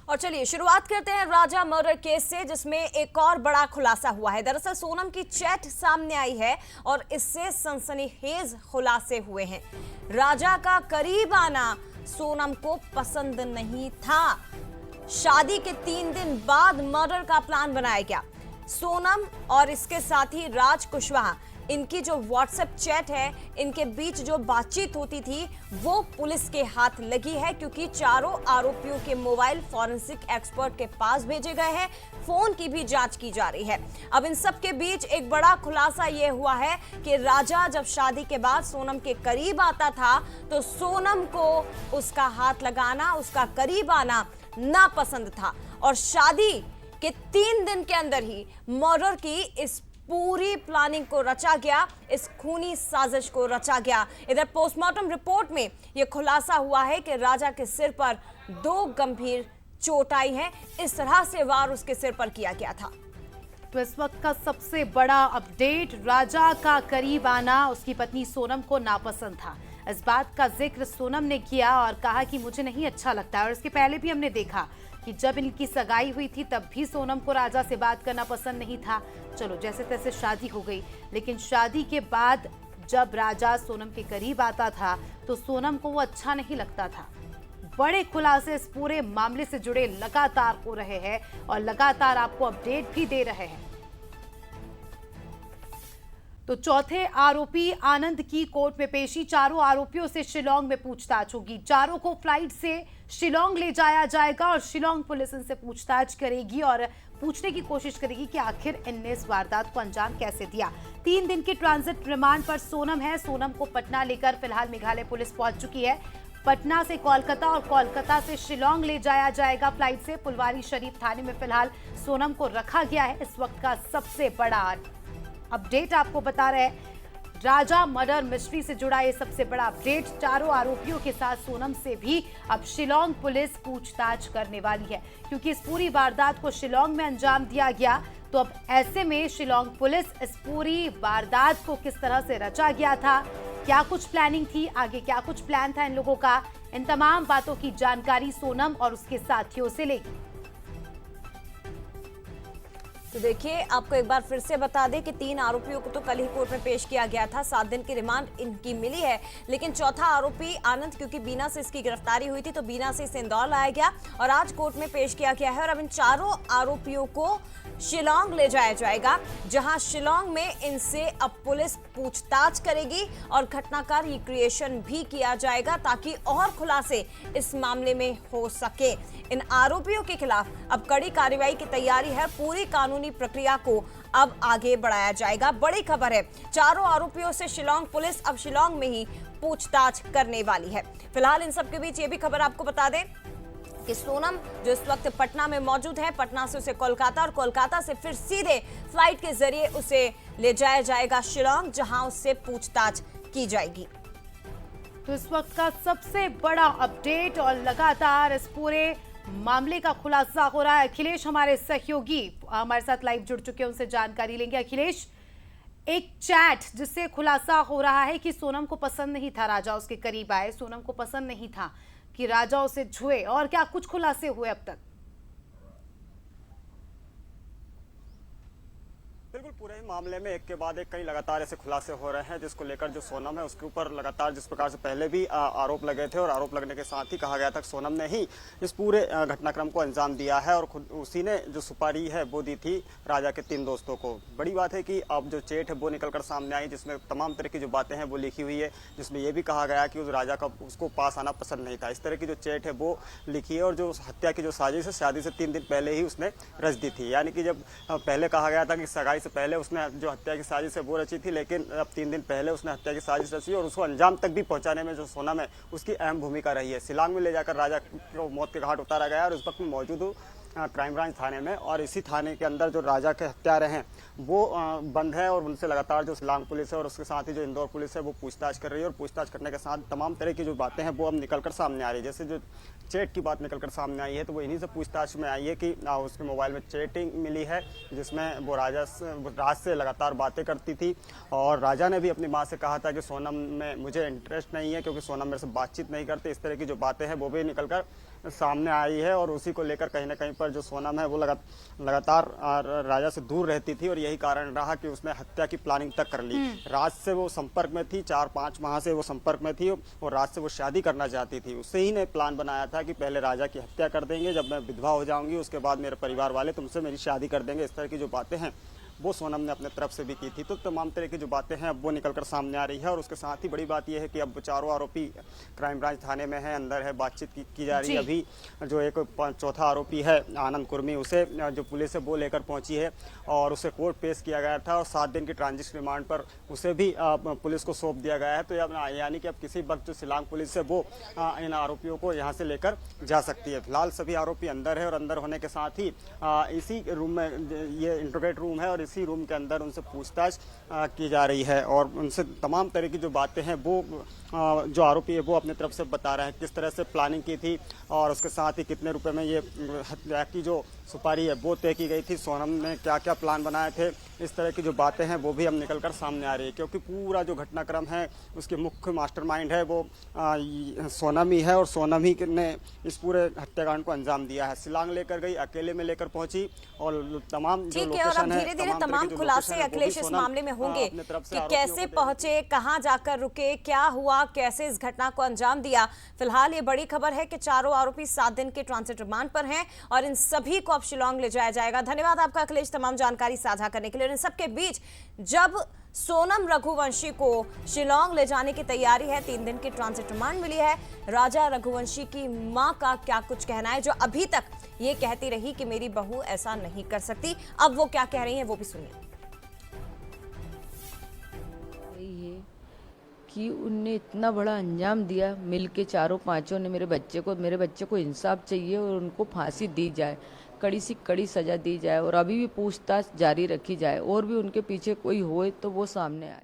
और चलिए शुरुआत करते हैं राजा मर्डर केस से, जिसमें एक और बड़ा खुलासा हुआ है। दरअसल सोनम की चैट सामने आई है और इससे सनसनीखेज खुलासे हुए हैं। राजा का करीब आना सोनम को पसंद नहीं था। शादी के 3 दिन बाद मर्डर का प्लान बनाया गया। सोनम और इसके साथी राज कुशवाहा, इनकी जो व्हाट्सएप चैट है, इनके बीच जो बातचीत होती थी वो पुलिस के हाथ लगी है, क्योंकि चारों आरोपियों के मोबाइल फॉरेंसिक एक्सपर्ट के पास भेजे गए हैं। फोन की भी जांच की जा रही है। अब इन सब के बीच एक बड़ा खुलासा ये हुआ है कि राजा जब शादी के बाद सोनम के करीब आता था तो सोनम को उसका हाथ लगाना, उसका करीब आना नापसंद था और शादी के 3 दिन के अंदर ही मर्डर की इस पूरी प्लानिंग को रचा गया, इस खूनी साजिश को रचा गया। इधर पोस्टमार्टम रिपोर्ट में यह खुलासा हुआ है कि राजा के सिर पर 2 गंभीर चोट आई है। इस तरह से वार उसके सिर पर किया गया था। तो इस वक्त का सबसे बड़ा अपडेट, राजा का करीब आना उसकी पत्नी सोनम को नापसंद था। इस बात का जिक्र सोनम ने किया और कहा कि मुझे नहीं अच्छा लगता। और इसके पहले भी हमने देखा कि जब इनकी सगाई हुई थी तब भी सोनम को राजा से बात करना पसंद नहीं था। चलो जैसे तैसे शादी हो गई, लेकिन शादी के बाद जब राजा सोनम के करीब आता था तो सोनम को वो अच्छा नहीं लगता था। बड़े खुलासे इस पूरे मामले से जुड़े लगातार हो रहे हैं और लगातार आपको अपडेट भी दे रहे हैं। तो चौथे आरोपी आनंद की कोर्ट में पेशी। चारों आरोपियों से शिलांग में पूछताछ होगी। चारों को फ्लाइट से शिलांग ले जाया जाएगा और शिलांग पुलिस इनसे पूछताछ करेगी और पूछने की कोशिश करेगी कि आखिर इनने इस वारदात को अंजाम कैसे दिया। 3 दिन के ट्रांजिट रिमांड पर सोनम है। सोनम को पटना लेकर फिलहाल मेघालय पुलिस पहुंच चुकी है। पटना से कोलकाता और कोलकाता से शिलांग ले जाया जाएगा फ्लाइट से। फुलवारी शरीफ थाने में फिलहाल सोनम को रखा गया है। इस वक्त का सबसे बड़ा अपडेट आपको बता रहे हैं, राजा मर्डर मिस्ट्री से जुड़ा ये सबसे बड़ा अपडेट। चारों आरोपियों के साथ सोनम से भी अब शिलांग पुलिस पूछताछ करने वाली है, क्योंकि इस पूरी वारदात को शिलांग में अंजाम दिया गया। तो अब ऐसे में शिलांग पुलिस इस पूरी वारदात को किस तरह से रचा गया था, क्या कुछ प्लानिंग थी, आगे क्या कुछ प्लान था इन लोगों का, इन तमाम बातों की जानकारी सोनम और उसके साथियों से लेगी। तो देखिए, आपको एक बार फिर से बता दें कि 3 आरोपियों को तो कल ही कोर्ट में पेश किया गया था। 7 दिन की रिमांड इनकी मिली है, लेकिन चौथा आरोपी आनंद, क्योंकि बीना से इसकी गिरफ्तारी हुई थी तो बीना से इसे इंदौर लाया गया और आज कोर्ट में पेश किया गया है। और अब इन चारों आरोपियों को शिलांग ले जाया जाएगा, जहां शिलांग में इनसे अब पुलिस पूछताछ करेगी और घटना का रिक्रिएशन भी किया जाएगा, ताकि और खुलासे इस मामले में हो सके। इन आरोपियों के खिलाफ अब कड़ी कार्रवाई की तैयारी है। पूरी कानूनी प्रक्रिया को अब आगे बढ़ाया जाएगा। बड़ी खबर है, चारों आरोपियों से शिलांग पुलिस अब शिलांग में ही पूछताछ करने वाली है। फिलहाल इन सब के बीच ये भी खबर आपको बता दें कि सोनम जो इस वक्त पटना में मौजूद है, पटना से उसे कोलकाता और कोलकाता से फिर सीधे फ्लाइट के जरिए उसे ले जाया जाएगा शिलांग, जहां उससे पूछताछ की जाएगी। तो इस वक्त का सबसे बड़ा अपडेट और लगातार इस पूरे मामले का खुलासा हो रहा है। अखिलेश हमारे सहयोगी हमारे साथ लाइव जुड़ चुके हैं, उनसे जानकारी लेंगे। अखिलेश, एक चैट जिससे खुलासा हो रहा है कि सोनम को पसंद नहीं था राजा उसके करीब आए, सोनम को पसंद नहीं था कि राजा उसे छुए, और क्या कुछ खुलासे हुए अब तक? बिल्कुल, पूरे मामले में एक के बाद एक कई लगातार ऐसे खुलासे हो रहे हैं, जिसको लेकर जो सोनम है उसके ऊपर लगातार जिस प्रकार से पहले भी आरोप लगे थे और आरोप लगने के साथ ही कहा गया था कि सोनम ने ही इस पूरे घटनाक्रम को अंजाम दिया है और खुद उसी ने जो सुपारी है वो दी थी राजा के 3 दोस्तों को। बड़ी बात है कि अब जो चैट है वो निकलकर सामने आई, जिसमें तमाम तरह की जो बातें हैं वो लिखी हुई है, जिसमें यह भी कहा गया कि उस राजा का उसको पास आना पसंद नहीं था। इस तरह की जो चैट है वो लिखी है और जो हत्या की जो साजिश है शादी से 3 दिन पहले ही उसने रच दी थी। यानी कि जब पहले कहा गया था कि सगाई से पहले उसने जो हत्या की साजिश है वो रची थी, लेकिन अब 3 दिन पहले उसने हत्या की साजिश रची और उसको अंजाम तक भी पहुंचाने में जो सोनम है उसकी अहम भूमिका रही है। शिलांग में ले जाकर राजा को मौत के घाट उतारा गया और उस वक्त में मौजूद हूँ क्राइम ब्रांच थाने में, और इसी थाने के अंदर जो राजा के हत्यारे हैं वो बंद है और उनसे लगातार जो शिलांग पुलिस है और उसके साथ ही जो इंदौर पुलिस है वो पूछताछ कर रही है। और पूछताछ करने के साथ तमाम तरह की जो बातें हैं वो अब निकलकर सामने आ रही है। जैसे जो चैट की बात निकलकर सामने आई है तो वो इन्हीं से पूछताछ में आई है कि उसके मोबाइल में चैटिंग मिली है, जिसमें वो राज से लगातार बातें करती थी और राजा ने भी अपनी माँ से कहा था कि सोनम में मुझे इंटरेस्ट नहीं है क्योंकि सोनम मेरे से बातचीत नहीं करती। इस तरह की जो बातें हैं वो भी निकलकर सामने आई है और उसी को लेकर कहीं ना कहीं पर जो सोनम है वो लगातार राजा से दूर रहती थी और यही कारण रहा कि उसने हत्या की प्लानिंग तक कर ली। राज से वो संपर्क में थी, 4-5 माह से वो संपर्क में थी और राज से वो शादी करना चाहती थी। उससे ही ने प्लान बनाया था कि पहले राजा की हत्या कर देंगे, जब मैं विधवा हो जाऊंगी उसके बाद मेरे परिवार वाले तुमसे मेरी शादी कर देंगे। इस तरह की जो बातें हैं वो सोनम ने अपने तरफ से भी की थी। तो तमाम तरह की जो बातें हैं अब वो निकलकर सामने आ रही है और उसके साथ ही बड़ी बात यह है कि अब चारों आरोपी क्राइम ब्रांच थाने में है, अंदर है, बातचीत की जा रही है। अभी जो एक चौथा आरोपी है आनंद कुर्मी, उसे जो पुलिस है वो लेकर पहुंची है और उसे कोर्ट पेश किया गया था और 7 दिन की ट्रांजिट रिमांड पर उसे भी पुलिस को सौंप दिया गया है। तो यानी कि अब किसी वक्त जो शिलांग पुलिस है वो इन आरोपियों को यहाँ से लेकर जा सकती है। फिलहाल सभी आरोपी अंदर है और अंदर होने के साथ ही इसी रूम में, ये इंट्रोगेट रूम है और इसी रूम के अंदर उनसे पूछताछ की जा रही है और उनसे तमाम तरह की जो बातें हैं वो जो आरोपी है वो अपने तरफ से बता रहा है, किस तरह से प्लानिंग की थी और उसके साथ ही कितने रुपए में ये हत्या की जो सुपारी है वो तय की गई थी, सोनम ने क्या क्या प्लान बनाए थे। इस तरह की जो बातें हैं वो भी अब निकलकर सामने आ रही है क्योंकि पूरा जो घटनाक्रम है उसके मुख्य मास्टरमाइंड है वो सोनम ही है और सोनम ही ने इस पूरे हत्याकांड को अंजाम दिया है। शिलांग लेकर गई, अकेले में लेकर पहुंची और तमाम जो लोकेशन है, धीरे-धीरे तमाम खुलासे अखिलेश इस मामले में होंगे कि कैसे पहुंचे, कहां जाकर रुके, क्या हुआ, कैसे इस घटना को अंजाम दिया। फिलहाल ये बड़ी खबर है कि चारों आरोपी 7 दिन के ट्रांजिट रिमांड पर हैं और इन सभी को अब शिलांग ले जाया जाएगा। धन्यवाद आपका अखिलेश तमाम जानकारी साझा करने के लिए। इन सबके बीच जब सोनम रघुवंशी को शिलांग ले जाने की तैयारी है, 3 दिन की ट्रांजिट रिमांड मिली है। राजा रघुवंशी की मां का क्या कुछ कहना है, जो अभी तक ये कहती रही कि मेरी बहू ऐसा नहीं कर सकती, अब वो क्या कह रही हैं वो भी सुनिए। वही है कि उनने इतना बड़ा अंजाम दिया, मिलके चारों पांचों ने। मेरे बच्चे को इंसाफ चाहिए और उनको फांसी दी जाए, कड़ी से कड़ी सजा दी जाए और अभी भी पूछताछ जारी रखी जाए और भी उनके पीछे कोई होए तो वो सामने आए।